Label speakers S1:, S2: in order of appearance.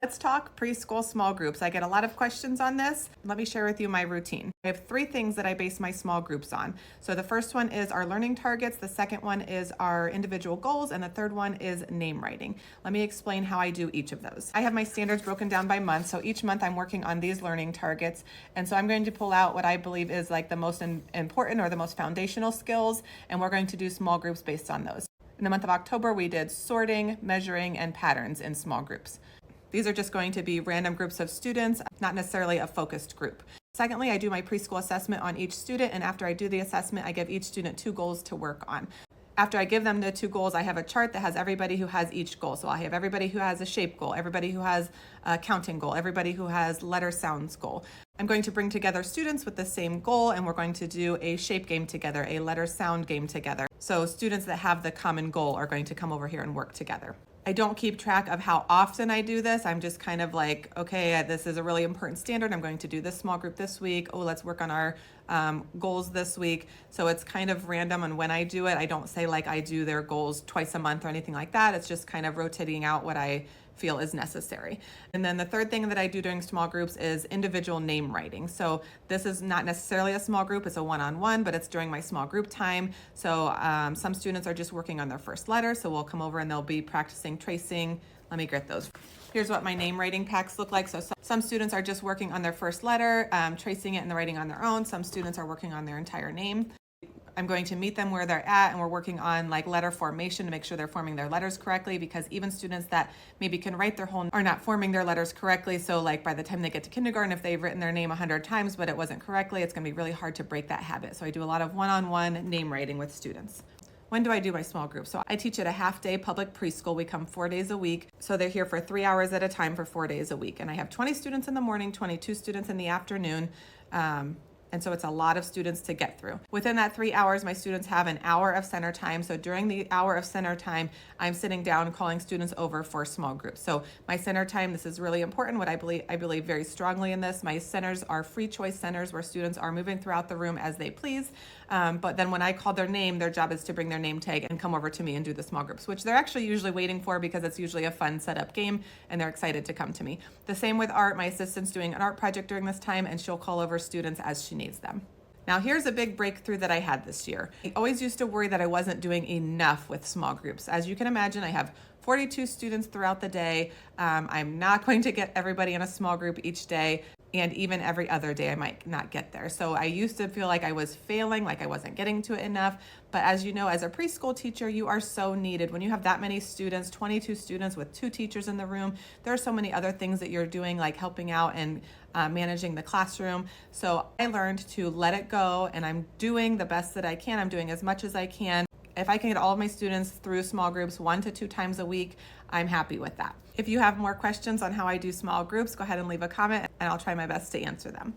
S1: Let's talk preschool small groups. I get a lot of questions on this. Let me share with you my routine. I have three things that I base my small groups on. So the first one is our learning targets, the second one is our individual goals, and the third one is name writing. Let me explain how I do each of those. I have my standards broken down by month, so each month I'm working on these learning targets, and so I'm going to pull out what I believe is like the most important or the most foundational skills, and we're going to do small groups based on those. In the month of October, we did sorting, measuring, and patterns in small groups. These are just going to be random groups of students, not necessarily a focused group. Secondly, I do my preschool assessment on each student, and after I do the assessment, I give each student 2 goals to work on. After I give them the 2 goals, I have a chart that has everybody who has each goal. So I have everybody who has a shape goal, everybody who has a counting goal, everybody who has letter sounds goal. I'm going to bring together students with the same goal, and we're going to do a shape game together, a letter sound game together. So students that have the common goal are going to come over here and work together. I don't keep track of how often I do this. I'm just kind of like, okay, this is a really important standard. I'm going to do this small group this week. Oh, let's work on our goals this week. So it's kind of random on when I do it. I don't say like I do their goals twice a month or anything like that. It's just kind of rotating out what I feel is necessary. And then the third thing that I do during small groups is individual name writing. So this is not necessarily a small group, it's a one-on-one, but it's during my small group time. So some students are just working on their first letter, so we'll come over and they'll be practicing tracing. Let me get those. Here's what my name writing packs look like. So some students are just working on their first letter, tracing it and writing on their own. Some students are working on their entire name. I'm going to meet them where they're at, and we're working on like letter formation to make sure they're forming their letters correctly, because even students that maybe can write their whole are not forming their letters correctly. So like by the time they get to kindergarten, if they've written their name 100 times but it wasn't correctly, it's going to be really hard to break that habit. So I do a lot of one-on-one name writing with students. When do I do my small group? So I teach at a half-day public preschool. We come 4 days a week. So they're here for 3 hours at a time for 4 days a week. And I have 20 students in the morning, 22 students in the afternoon. And so it's a lot of students to get through. Within that 3 hours, my students have an hour of center time. So during the hour of center time, I'm sitting down calling students over for small groups. So my center time, this is really important. What I believe very strongly in this. My centers are free choice centers where students are moving throughout the room as they please. But then when I call their name, their job is to bring their name tag and come over to me and do the small groups, which they're actually usually waiting for because it's usually a fun setup game and they're excited to come to me. The same with art. My assistant's doing an art project during this time and she'll call over students as she needs them. Now here's a big breakthrough that I had this year. I always used to worry that I wasn't doing enough with small groups. As you can imagine, I have 42 students throughout the day. I'm not going to get everybody in a small group each day, and even every other day I might not get there. So I used to feel like I was failing, like I wasn't getting to it enough. But as you know, as a preschool teacher, you are so needed. When you have that many students, 22 students with 2 teachers in the room, there are so many other things that you're doing, like helping out and managing the classroom. So I learned to let it go, and I'm doing the best that I can. I'm doing as much as I can. If I can get all of my students through small groups 1 to 2 times a week, I'm happy with that. If you have more questions on how I do small groups, go ahead and leave a comment and I'll try my best to answer them.